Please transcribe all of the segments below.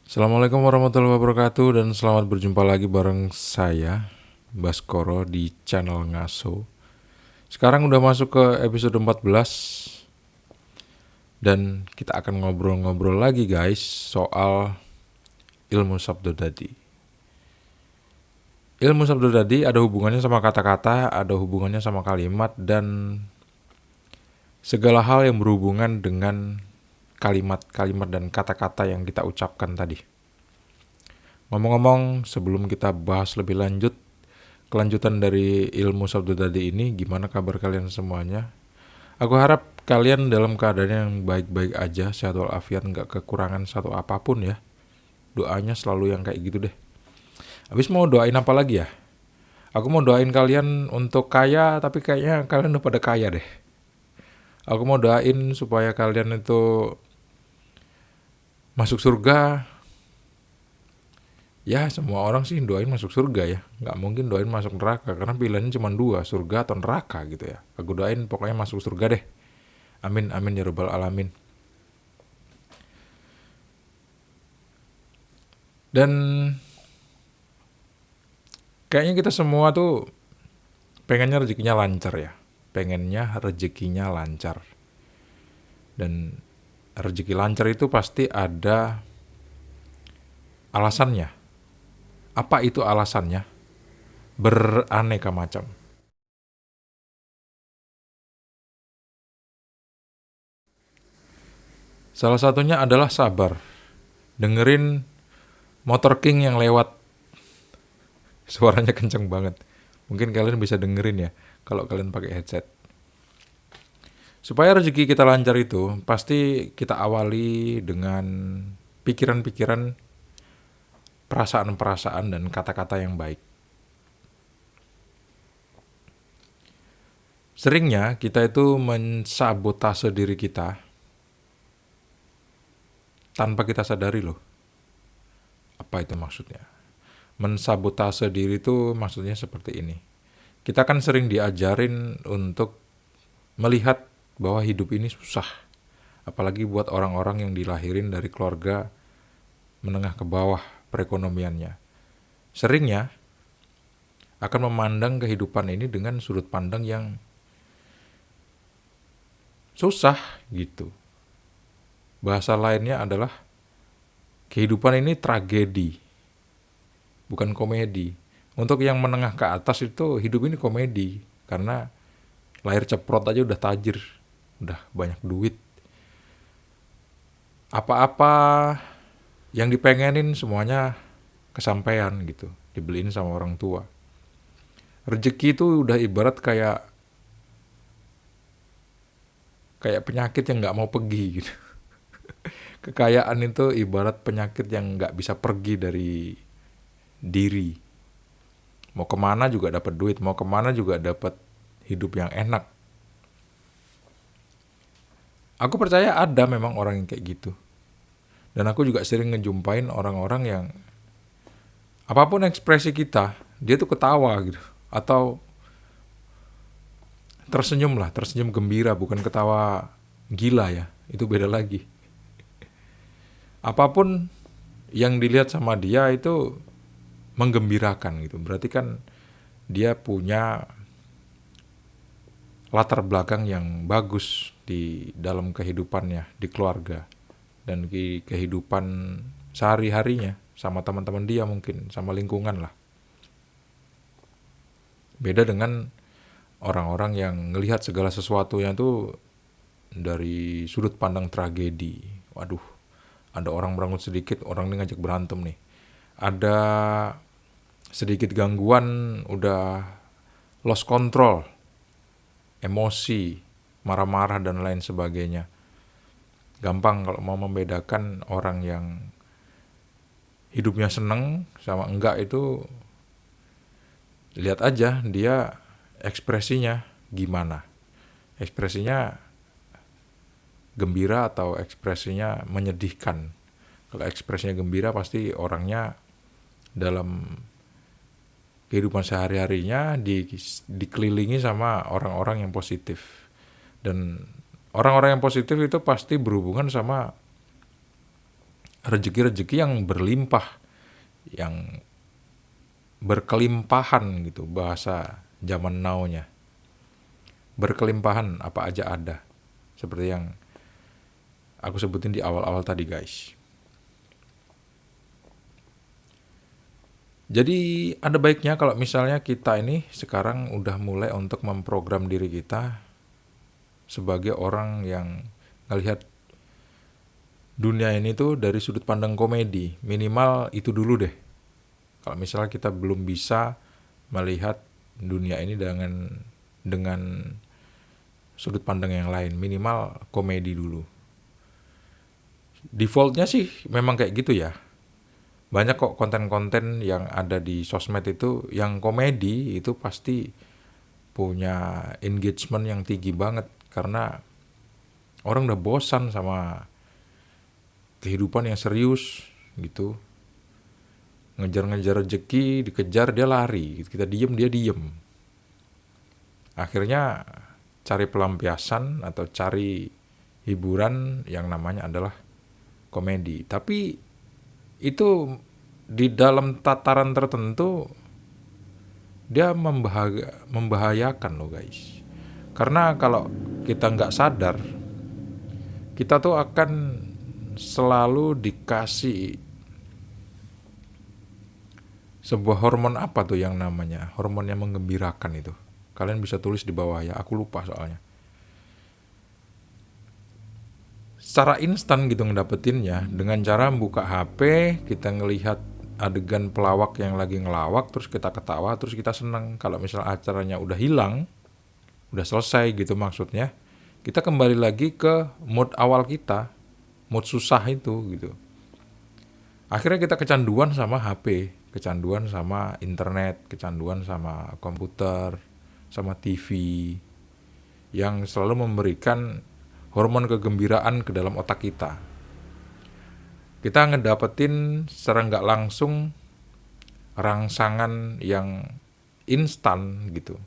Assalamualaikum warahmatullahi wabarakatuh dan selamat berjumpa lagi bareng saya Baskoro di channel Ngaso. Sekarang udah masuk ke episode 14 dan kita akan ngobrol-ngobrol lagi guys soal ilmu sabdodadi. Ilmu sabdodadi ada hubungannya sama kata-kata, ada hubungannya sama kalimat dan segala hal yang berhubungan dengan kalimat-kalimat dan kata-kata yang kita ucapkan tadi. Ngomong-ngomong, sebelum kita bahas lebih lanjut kelanjutan dari ilmu sabdodadi ini, gimana kabar kalian semuanya? Aku harap kalian dalam keadaan yang baik-baik aja, sehat walafiat, nggak kekurangan satu apapun ya. Doanya selalu yang kayak gitu deh. Habis mau doain apa lagi ya? Aku mau doain kalian untuk kaya, tapi kayaknya kalian udah pada kaya deh. Aku mau doain supaya kalian itu masuk surga. Ya semua orang sih doain masuk surga ya. Nggak mungkin doain masuk neraka, karena pilihannya cuma dua, surga atau neraka gitu ya. Aku doain pokoknya masuk surga deh. Amin amin ya rabbal alamin. Dan kayaknya kita semua tuh pengennya rezekinya lancar ya. Pengennya rezekinya lancar. Dan rezeki lancar itu pasti ada alasannya. Apa itu alasannya? Beraneka macam. Salah satunya adalah sabar. Dengerin motor king yang lewat. Suaranya kenceng banget. Mungkin kalian bisa dengerin ya kalau kalian pakai headset. Supaya rezeki kita lancar itu, pasti kita awali dengan pikiran-pikiran, perasaan-perasaan, dan kata-kata yang baik. Seringnya kita itu mensabotase diri kita tanpa kita sadari loh. Apa itu maksudnya? Mensabotase diri itu maksudnya seperti ini. Kita kan sering diajarin untuk melihat bahwa hidup ini susah. Apalagi buat orang-orang yang dilahirin dari keluarga menengah ke bawah perekonomiannya. Seringnya akan memandang kehidupan ini dengan sudut pandang yang susah gitu. Bahasa lainnya adalah kehidupan ini tragedi, bukan komedi. Untuk yang menengah ke atas itu hidup ini komedi, karena lahir ceprot aja udah tajir, udah banyak duit. Apa-apa yang dipengenin semuanya kesampaian gitu, dibeliin sama orang tua. Rezeki itu udah ibarat kayak penyakit yang nggak mau pergi gitu. Kekayaan itu ibarat penyakit yang nggak bisa pergi dari diri. Mau kemana juga dapat duit, mau kemana juga dapat hidup yang enak. Aku percaya ada memang orang yang kayak gitu. Dan aku juga sering ngejumpain orang-orang yang apapun ekspresi kita, dia tuh ketawa gitu. Atau tersenyum lah, tersenyum gembira, bukan ketawa gila ya. Itu beda lagi. Apapun yang dilihat sama dia itu menggembirakan gitu. Berarti kan dia punya latar belakang yang bagus di dalam kehidupannya, di keluarga, dan di kehidupan sehari-harinya sama teman-teman dia, mungkin sama lingkungan lah. Beda dengan orang-orang yang ngelihat segala sesuatunya tuh dari sudut pandang tragedi. Waduh, ada orang merengut sedikit, orang ini ngajak berantem nih. Ada sedikit gangguan, udah lost control, emosi, marah-marah dan lain sebagainya. Gampang kalau mau membedakan orang yang hidupnya seneng sama enggak itu, lihat aja dia ekspresinya gimana. Ekspresinya gembira atau ekspresinya menyedihkan. Kalau ekspresinya gembira pasti orangnya dalam kehidupan sehari-harinya dikelilingi sama orang-orang yang positif. Dan orang-orang yang positif itu pasti berhubungan sama rezeki-rezeki yang berlimpah, yang berkelimpahan gitu bahasa zaman now-nya. Berkelimpahan apa aja ada. Seperti yang aku sebutin di awal-awal tadi guys. Jadi ada baiknya kalau misalnya kita ini sekarang udah mulai untuk memprogram diri kita sebagai orang yang ngelihat dunia ini tuh dari sudut pandang komedi. Minimal itu dulu deh. Kalau misalnya kita belum bisa melihat dunia ini dengan sudut pandang yang lain, minimal komedi dulu. Defaultnya sih memang kayak gitu ya. Banyak kok konten-konten yang ada di sosmed itu yang komedi itu pasti punya engagement yang tinggi banget karena orang udah bosan sama kehidupan yang serius gitu. Ngejar-ngejar rezeki, dikejar dia lari, kita diem dia diem. Akhirnya cari pelampiasan atau cari hiburan yang namanya adalah komedi. Tapi itu di dalam tataran tertentu dia membahayakan loh guys. Karena kalau kita nggak sadar, kita tuh akan selalu dikasih sebuah hormon apa tuh yang namanya hormon yang menggembirakan itu. Kalian bisa tulis di bawah ya, aku lupa soalnya. Secara instan gitu ngedapetinnya dengan cara buka HP, kita ngelihat adegan pelawak yang lagi ngelawak, terus kita ketawa, terus kita seneng. Kalau misalnya acaranya udah hilang, udah selesai gitu maksudnya, kita kembali lagi ke mood awal kita, mood susah itu gitu. Akhirnya kita kecanduan sama HP, kecanduan sama internet, kecanduan sama komputer, sama TV, yang selalu memberikan hormon kegembiraan ke dalam otak kita. Kita ngedapetin secara nggak langsung rangsangan yang instan gitu,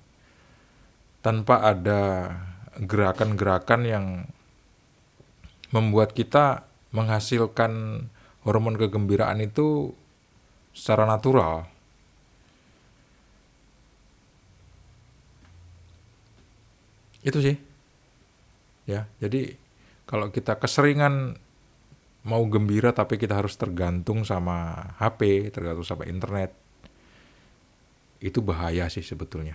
tanpa ada gerakan-gerakan yang membuat kita menghasilkan hormon kegembiraan itu secara natural. Itu sih ya. Jadi kalau kita keseringan mau gembira tapi kita harus tergantung sama HP, tergantung sama internet, itu bahaya sih sebetulnya.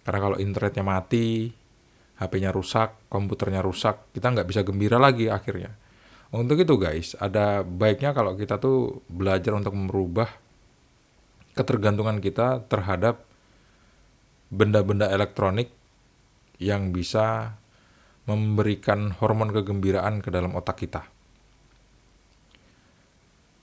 Karena kalau internetnya mati, HP-nya rusak, komputernya rusak, kita nggak bisa gembira lagi akhirnya. Untuk itu guys, ada baiknya kalau kita tuh belajar untuk merubah ketergantungan kita terhadap benda-benda elektronik yang bisa memberikan hormon kegembiraan ke dalam otak kita.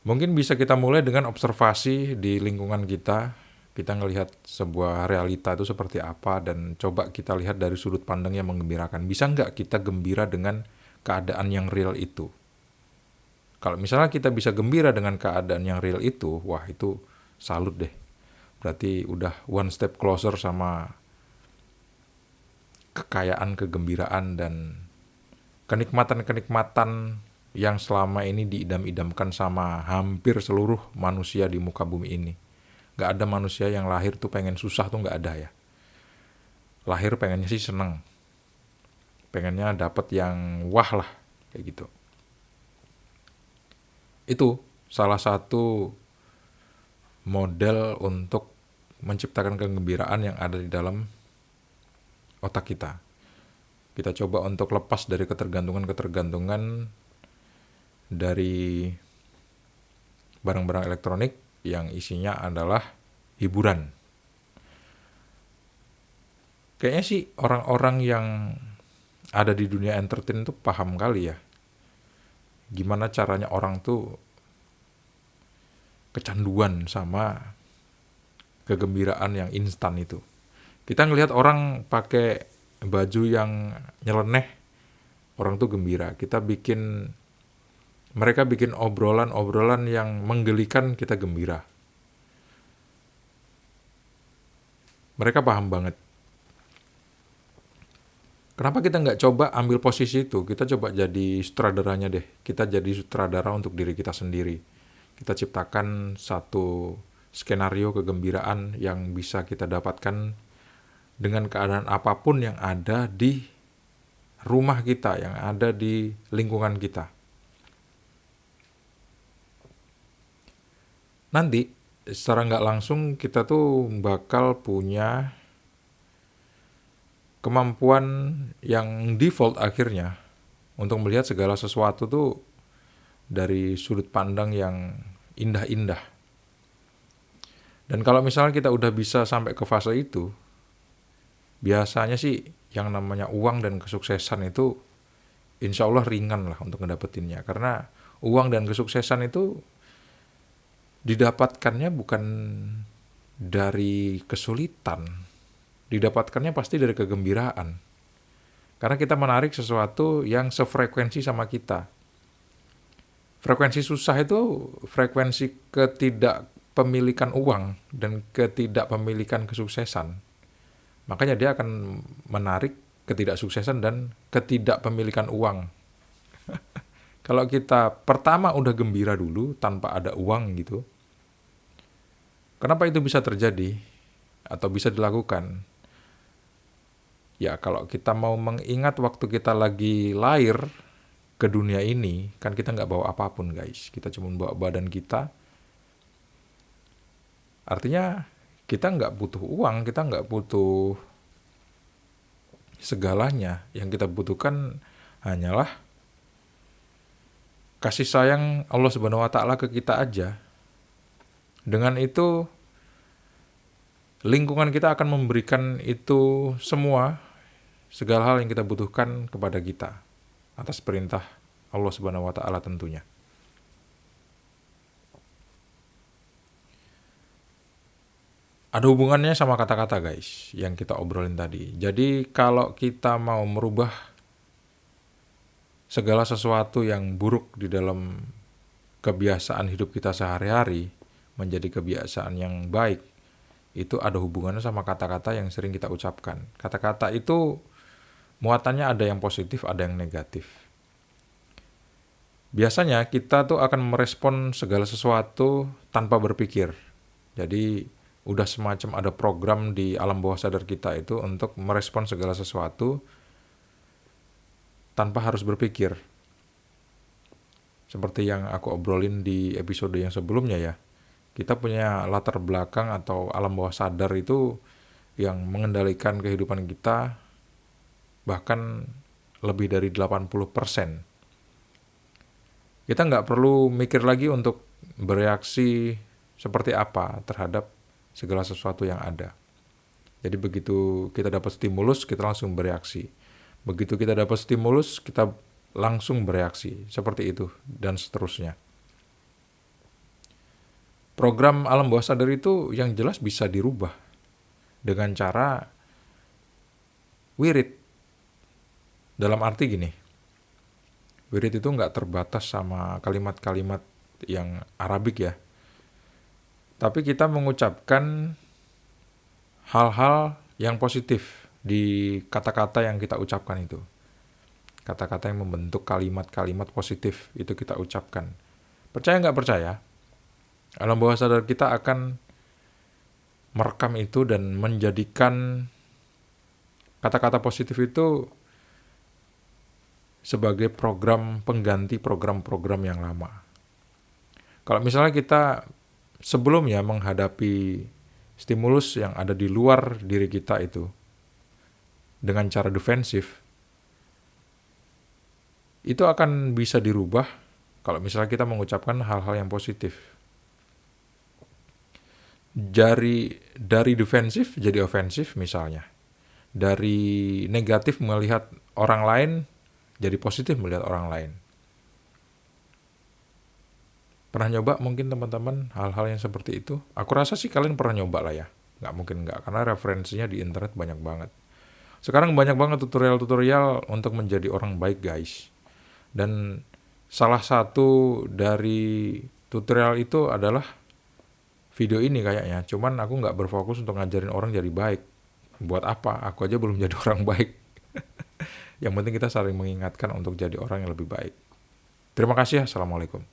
Mungkin bisa kita mulai dengan observasi di lingkungan kita. Kita ngelihat sebuah realita itu seperti apa dan coba kita lihat dari sudut pandang yang menggembirakan. Bisa nggak kita gembira dengan keadaan yang real itu? Kalau misalnya kita bisa gembira dengan keadaan yang real itu, wah itu salut deh. Berarti udah one step closer sama kekayaan, kegembiraan, dan kenikmatan-kenikmatan yang selama ini diidam-idamkan sama hampir seluruh manusia di muka bumi ini. Gak ada manusia yang lahir tuh pengen susah tuh gak ada ya. Lahir pengennya sih seneng. Pengennya dapet yang wah lah, kayak gitu. Itu salah satu model untuk menciptakan kegembiraan yang ada di dalam otak kita. Kita coba untuk lepas dari ketergantungan dari barang-barang elektronik yang isinya adalah hiburan. Kayaknya sih orang-orang yang ada di dunia entertain itu paham kali ya. Gimana caranya orang tuh kecanduan sama kegembiraan yang instan itu. Kita ngelihat orang pakai baju yang nyeleneh, orang tuh gembira. Mereka bikin obrolan-obrolan yang menggelikan, kita gembira. Mereka paham banget. Kenapa kita nggak coba ambil posisi itu? Kita coba jadi sutradaranya deh. Kita jadi sutradara untuk diri kita sendiri. Kita ciptakan satu skenario kegembiraan yang bisa kita dapatkan dengan keadaan apapun yang ada di rumah kita, yang ada di lingkungan kita. Nanti secara nggak langsung kita tuh bakal punya kemampuan yang default akhirnya untuk melihat segala sesuatu tuh dari sudut pandang yang indah-indah. Dan kalau misalnya kita udah bisa sampai ke fase itu, biasanya sih yang namanya uang dan kesuksesan itu insya Allah ringan lah untuk ngedapetinnya. Karena uang dan kesuksesan itu didapatkannya bukan dari kesulitan, didapatkannya pasti dari kegembiraan. Karena kita menarik sesuatu yang sefrekuensi sama kita. Frekuensi susah itu frekuensi ketidakpemilikan uang dan ketidakpemilikan kesuksesan. Makanya dia akan menarik ketidaksuksesan dan ketidakpemilikan uang. Kalau kita pertama udah gembira dulu tanpa ada uang gitu, kenapa itu bisa terjadi atau bisa dilakukan? Ya kalau kita mau mengingat waktu kita lagi lahir ke dunia ini, kan kita nggak bawa apapun guys. Kita cuma bawa badan kita. Artinya kita nggak butuh uang, kita nggak butuh segalanya. Yang kita butuhkan hanyalah kasih sayang Allah Subhanahu wa Ta'ala ke kita aja. Dengan itu lingkungan kita akan memberikan itu semua, segala hal yang kita butuhkan kepada kita atas perintah Allah Subhanahu wa Ta'ala tentunya. Ada hubungannya sama kata-kata guys yang kita obrolin tadi. Jadi kalau kita mau merubah segala sesuatu yang buruk di dalam kebiasaan hidup kita sehari-hari menjadi kebiasaan yang baik, itu ada hubungannya sama kata-kata yang sering kita ucapkan. Kata-kata itu muatannya ada yang positif, ada yang negatif. Biasanya kita tuh akan merespon segala sesuatu tanpa berpikir. Jadi udah semacam ada program di alam bawah sadar kita itu untuk merespon segala sesuatu tanpa harus berpikir. Seperti yang aku obrolin di episode yang sebelumnya ya. Kita punya latar belakang atau alam bawah sadar itu yang mengendalikan kehidupan kita bahkan lebih dari 80%. Kita nggak perlu mikir lagi untuk bereaksi seperti apa terhadap segala sesuatu yang ada. Jadi begitu kita dapat stimulus, kita langsung bereaksi. Begitu kita dapat stimulus, kita langsung bereaksi. Seperti itu, dan seterusnya. Program alam bawah sadar itu yang jelas bisa dirubah dengan cara wirid. Dalam arti gini, wirid itu nggak terbatas sama kalimat-kalimat yang Arabik ya. Tapi kita mengucapkan hal-hal yang positif di kata-kata yang kita ucapkan itu. Kata-kata yang membentuk kalimat-kalimat positif itu kita ucapkan. Percaya nggak percaya, alam bawah sadar kita akan merekam itu dan menjadikan kata-kata positif itu sebagai program pengganti program-program yang lama. Kalau misalnya kita sebelumnya menghadapi stimulus yang ada di luar diri kita itu dengan cara defensif, itu akan bisa dirubah kalau misalnya kita mengucapkan hal-hal yang positif. Dari defensif jadi ofensif misalnya. Dari negatif melihat orang lain jadi positif melihat orang lain. Pernah nyoba mungkin teman-teman hal-hal yang seperti itu? Aku rasa sih kalian pernah nyoba lah ya. Nggak mungkin nggak, karena referensinya di internet banyak banget. Sekarang banyak banget tutorial-tutorial untuk menjadi orang baik guys. Dan salah satu dari tutorial itu adalah video ini kayaknya. Cuman aku nggak berfokus untuk ngajarin orang jadi baik. Buat apa? Aku aja belum jadi orang baik. Yang penting kita saling mengingatkan untuk jadi orang yang lebih baik. Terima kasih. Assalamualaikum.